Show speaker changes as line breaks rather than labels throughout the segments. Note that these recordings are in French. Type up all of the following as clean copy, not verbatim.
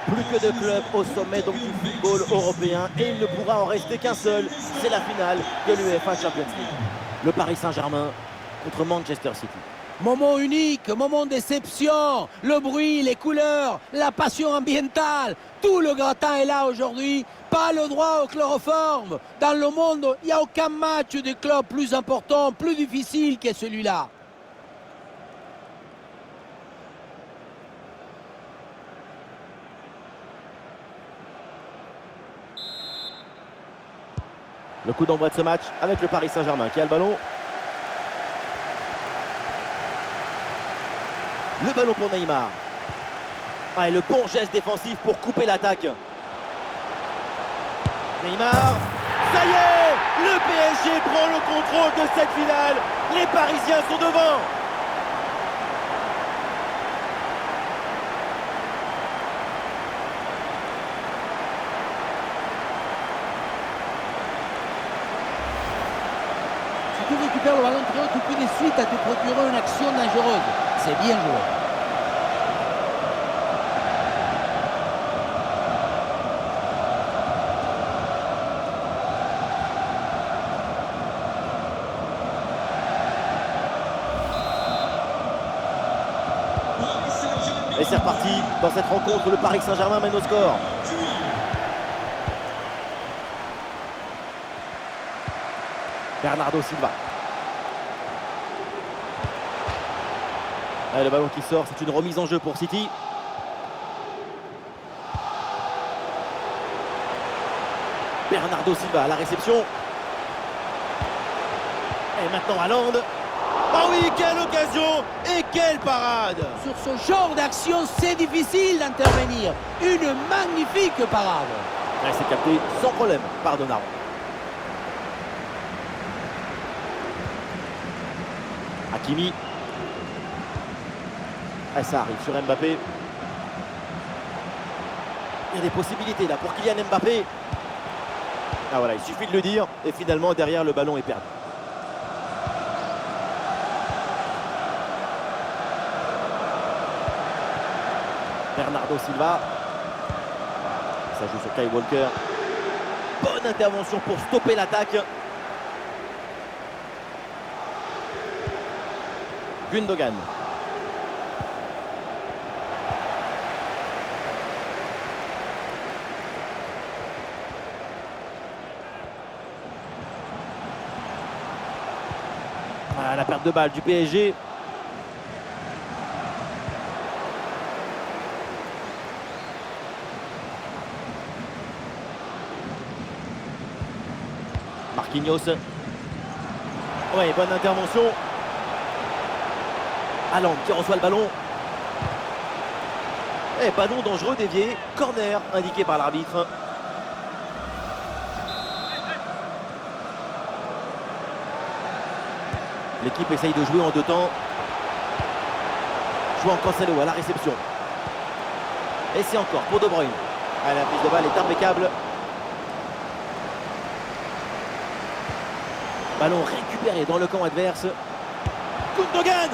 Plus que de clubs au sommet donc du football européen et il ne pourra en rester qu'un seul, c'est la finale de l'UEFA Champions League. Le Paris Saint-Germain contre Manchester City.
Moment unique, moment d'exception, le bruit, les couleurs, la passion ambientale, tout le gratin est là aujourd'hui, pas le droit au chloroforme. Dans le monde, il n'y a aucun match de club plus important, plus difficile que celui-là.
Le coup d'envoi de ce match avec le Paris Saint-Germain qui a le ballon. Le ballon pour Neymar. Ah, et le bon geste défensif pour couper l'attaque. Neymar. Ça y est, le PSG prend le contrôle de cette finale. Les Parisiens sont devant.
Si tu récupères le ballon très haut, tu peux de suite à te procurer une action dangereuse. C'est bien joué.
Et c'est reparti dans cette rencontre, le Paris Saint-Germain mène au score. Bernardo Silva. Et le ballon qui sort, c'est une remise en jeu pour City. Bernardo Silva à la réception. Et maintenant Haaland. Oh oui, quelle occasion et quelle parade!
Sur ce genre d'action, c'est difficile d'intervenir. Une magnifique parade.
Elle s'est captée sans problème par Donnarumma. Hakimi. Et ça arrive sur Mbappé. Il y a des possibilités là pour Kylian Mbappé. Ah voilà, il suffit de le dire. Et finalement, derrière, le ballon est perdu. Bernardo Silva. Ça joue sur Kyle Walker. Bonne intervention pour stopper l'attaque. Gundogan. Ah, la perte de balle du PSG. Marquinhos. Ouais, bonne intervention. Haaland qui reçoit le ballon. Et ballon dangereux dévié. Corner indiqué par l'arbitre. L'équipe essaye de jouer en deux temps. João Cancelo à la réception. Et c'est encore pour De Bruyne. Ah, la prise de balle est impeccable. Ballon récupéré dans le camp adverse. Gundogan.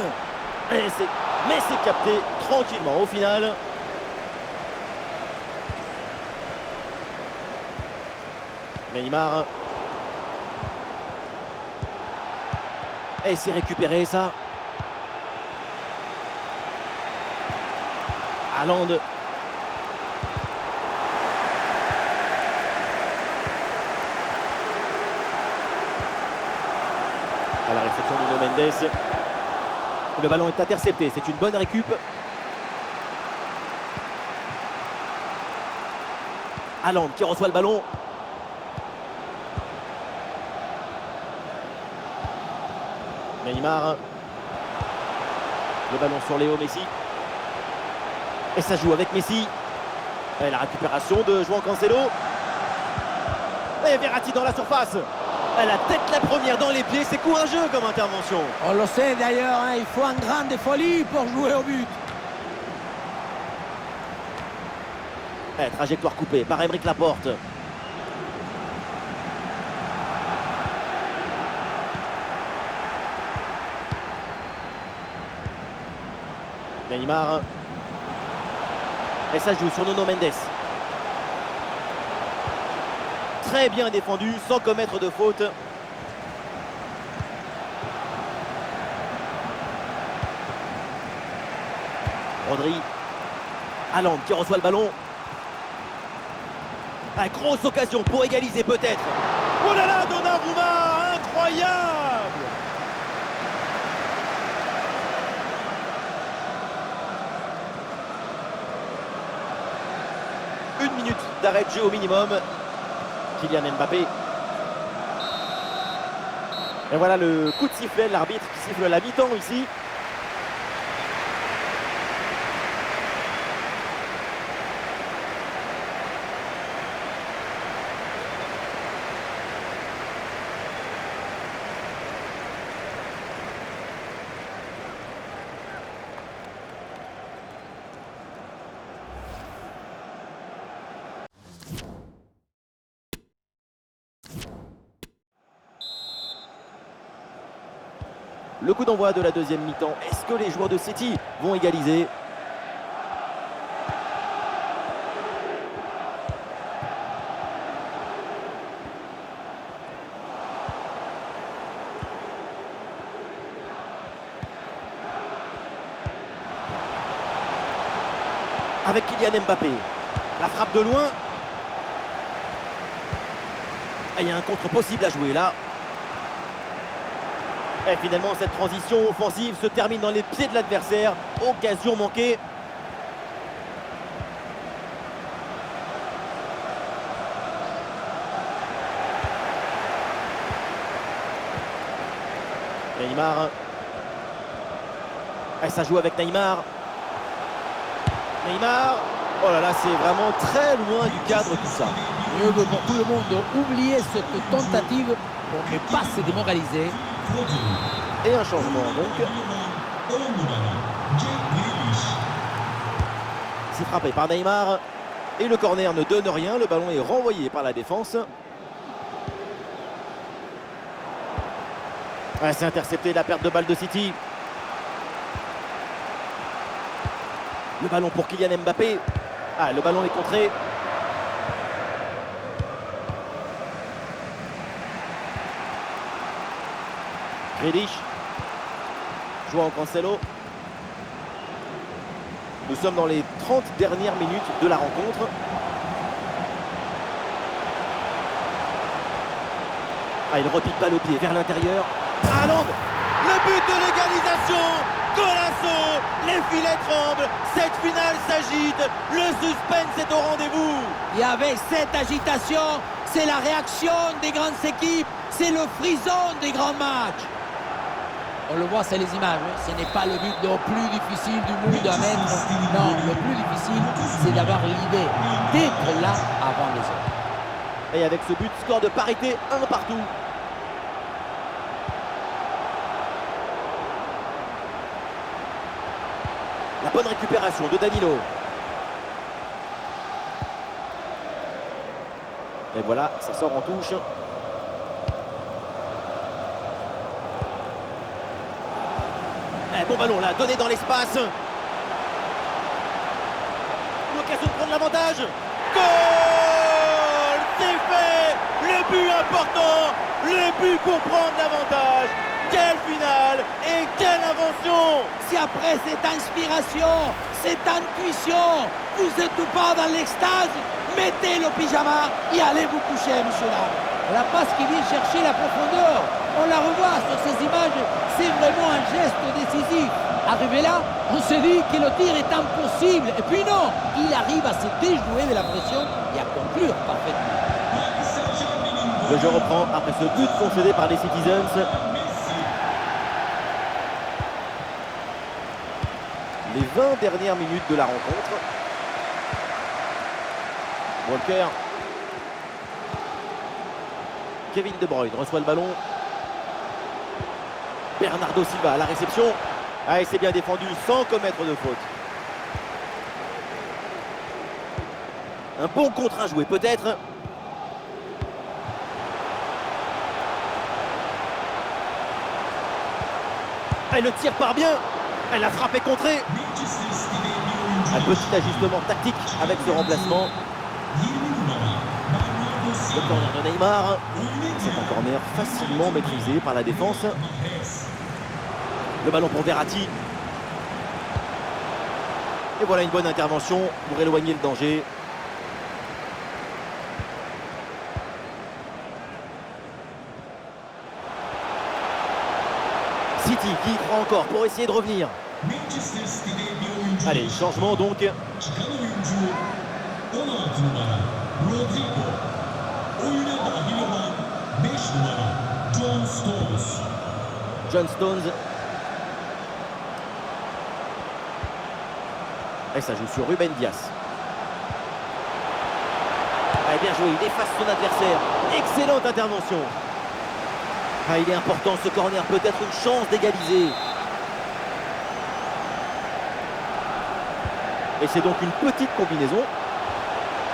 Mais c'est capté tranquillement au final. Neymar. Et c'est récupéré ça. Haaland. À la réception de Nuno Mendes. Le ballon est intercepté, c'est une bonne récup. Haaland qui reçoit le ballon. Neymar. Le ballon sur Léo Messi. Et ça joue avec Messi. Et la récupération de João Cancelo. Et Verratti dans la surface. Et la tête la première dans les pieds, c'est courageux comme intervention.
On le sait d'ailleurs, hein, il faut un grain de folie pour jouer au but.
Et trajectoire coupée par Aymeric Laporte. Neymar. Et ça joue sur Nuno Mendes. Très bien défendu, sans commettre de faute. Rodri. Haaland qui reçoit le ballon. Ah, grosse occasion pour égaliser peut-être. Oh là là, Donnarumma, incroyable! Une minute d'arrêt de jeu au minimum. Kylian Mbappé. Et voilà le coup de sifflet, l'arbitre qui siffle la mi-temps ici. Le coup d'envoi de la deuxième mi-temps. Est-ce que les joueurs de City vont égaliser? Avec Kylian Mbappé. La frappe de loin. Et il y a un contre possible à jouer là. Et finalement, cette transition offensive se termine dans les pieds de l'adversaire. Occasion manquée. Neymar. Et ça joue avec Neymar. Neymar. Oh là là, c'est vraiment très loin du cadre tout ça.
Mieux vaut pour tout le monde oublier cette tentative pour ne pas se démoraliser.
Et un changement donc. C'est frappé par Neymar. Et le corner ne donne rien. Le ballon est renvoyé par la défense. Ah, c'est intercepté la perte de balle de City. Le ballon pour Kylian Mbappé. Ah, le ballon est contré. Grealish. João Cancelo. Nous sommes dans les 30 dernières minutes de la rencontre. Ah, il repite pas le pied vers l'intérieur. Haaland, le but de l'égalisation. Golasso, les filets tremblent. Cette finale s'agite. Le suspense est au rendez-vous.
Et avec cette agitation, c'est la réaction des grandes équipes. C'est le frisson des grands matchs. On le voit, c'est les images. Ce n'est pas le but le plus difficile du monde à mettre. Non, le plus difficile, c'est d'avoir l'idée d'être là avant les autres.
Et avec ce but, score de parité, 1 partout. La bonne récupération de Danilo. Et voilà, ça sort en touche. Bon ballon là, donné dans l'espace. L'occasion de prendre l'avantage. Goal! C'est fait! Le but important! Le but pour prendre l'avantage! Quelle finale! Et quelle invention!
Si après cette inspiration, cette intuition, vous n'êtes pas dans l'extase, mettez le pyjama et allez vous coucher, monsieur là. La passe qui vient chercher la profondeur, on la revoit sur ces images, c'est vraiment un geste décisif. Arrivé là, on se dit que le tir est impossible. Et puis non, il arrive à se déjouer de la pression et à conclure parfaitement.
Le jeu reprend après ce but concédé par les Citizens. Les 20 dernières minutes de la rencontre. Walker. Kevin De Bruyne reçoit le ballon. Bernardo Silva à la réception. Ah, et c'est bien défendu sans commettre de faute. Un bon contre à jouer peut-être. Et le tir part bien. Elle a frappé contrée. Un petit ajustement tactique avec ce remplacement. Le corner de Neymar. C'est un corner facilement maîtrisé par la défense. Le ballon pour Verratti. Et voilà une bonne intervention pour éloigner le danger. City qui y croit encore pour essayer de revenir. Allez, changement donc. John Stones. Et ça joue sur Ruben Dias. Allez, bien joué, il efface son adversaire. Excellente intervention. Ah, il est important ce corner, peut-être une chance d'égaliser. Et c'est donc une petite combinaison.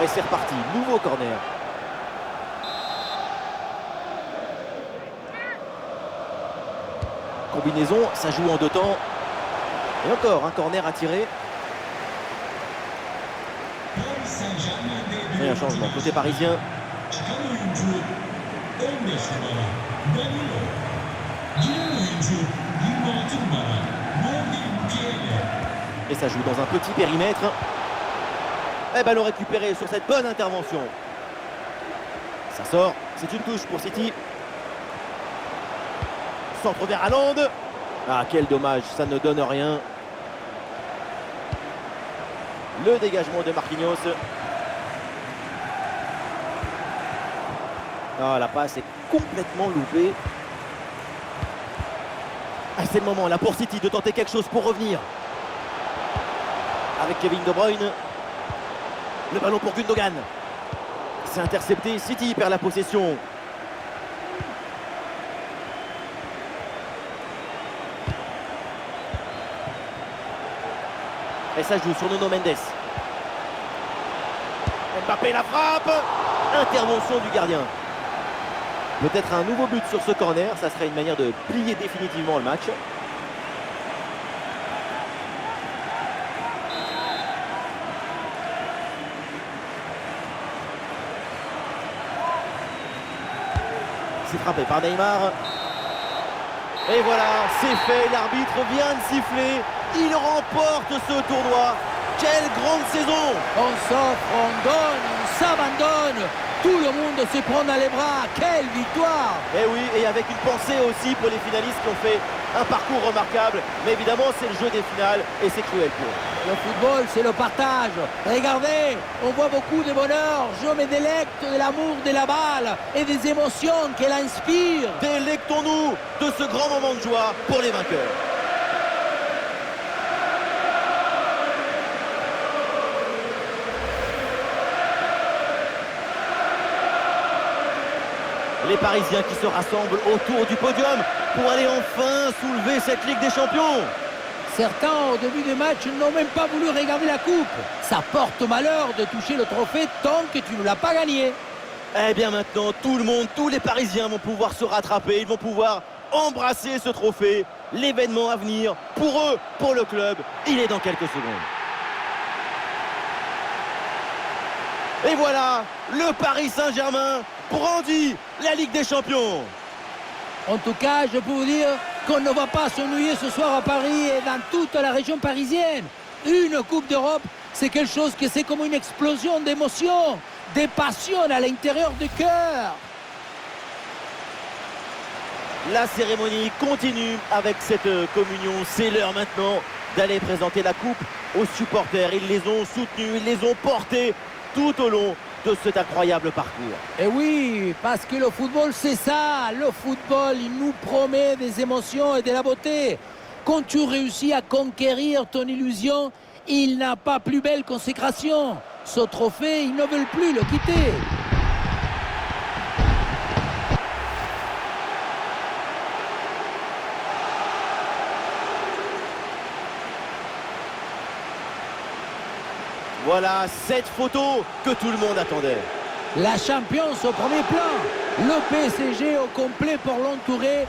Et c'est reparti, nouveau corner. Combinaison, ça joue en deux temps. Et encore un corner à tirer. Et un changement côté parisien. Et ça joue dans un petit périmètre. Et ballon récupéré sur cette bonne intervention. Ça sort, c'est une touche pour City. Centre vers Haaland. Ah, quel dommage, ça ne donne rien. Le dégagement de Marquinhos. Ah, la passe est complètement loupée. Ah, c'est le moment là pour City de tenter quelque chose pour revenir. Avec Kevin De Bruyne. Le ballon pour Gundogan. C'est intercepté, City perd la possession. Et ça joue sur Nuno Mendes. Mbappé la frappe. Intervention du gardien. Peut-être un nouveau but sur ce corner, ça serait une manière de plier définitivement le match. C'est frappé par Neymar. Et voilà, c'est fait, l'arbitre vient de siffler. Il remporte ce tournoi. Quelle grande saison!
On s'offre, on donne, on s'abandonne. Tout le monde se prend dans les bras. Quelle victoire!
Et oui, et avec une pensée aussi pour les finalistes qui ont fait un parcours remarquable. Mais évidemment, c'est le jeu des finales et c'est cruel pour eux.
Le football, c'est le partage. Regardez, on voit beaucoup de bonheur. Je me délecte de l'amour de la balle et des émotions qu'elle inspire.
Délectons-nous de ce grand moment de joie pour les vainqueurs. Les Parisiens qui se rassemblent autour du podium pour aller enfin soulever cette Ligue des Champions.
Certains, au début du match, n'ont même pas voulu regarder la coupe. Ça porte malheur de toucher le trophée tant que tu ne l'as pas gagné.
Eh bien maintenant, tout le monde, tous les Parisiens vont pouvoir se rattraper. Ils vont pouvoir embrasser ce trophée. L'événement à venir, pour eux, pour le club, il est dans quelques secondes. Et voilà, le Paris Saint-Germain brandit la Ligue des Champions.
En tout cas, je peux vous dire qu'on ne va pas s'ennuyer ce soir à Paris et dans toute la région parisienne. Une Coupe d'Europe, c'est quelque chose que c'est comme une explosion d'émotions, des passions à l'intérieur du cœur.
La cérémonie continue avec cette communion. C'est l'heure maintenant d'aller présenter la coupe aux supporters. Ils les ont soutenus, ils les ont portés tout au long de cet incroyable parcours.
Et oui, parce que le football, c'est ça. Le football, il nous promet des émotions et de la beauté. Quand tu réussis à conquérir ton illusion, il n'a pas plus belle consécration. Ce trophée, ils ne veulent plus le quitter.
Voilà cette photo que tout le monde attendait.
La Champions au premier plan. Le PSG au complet pour l'entourer.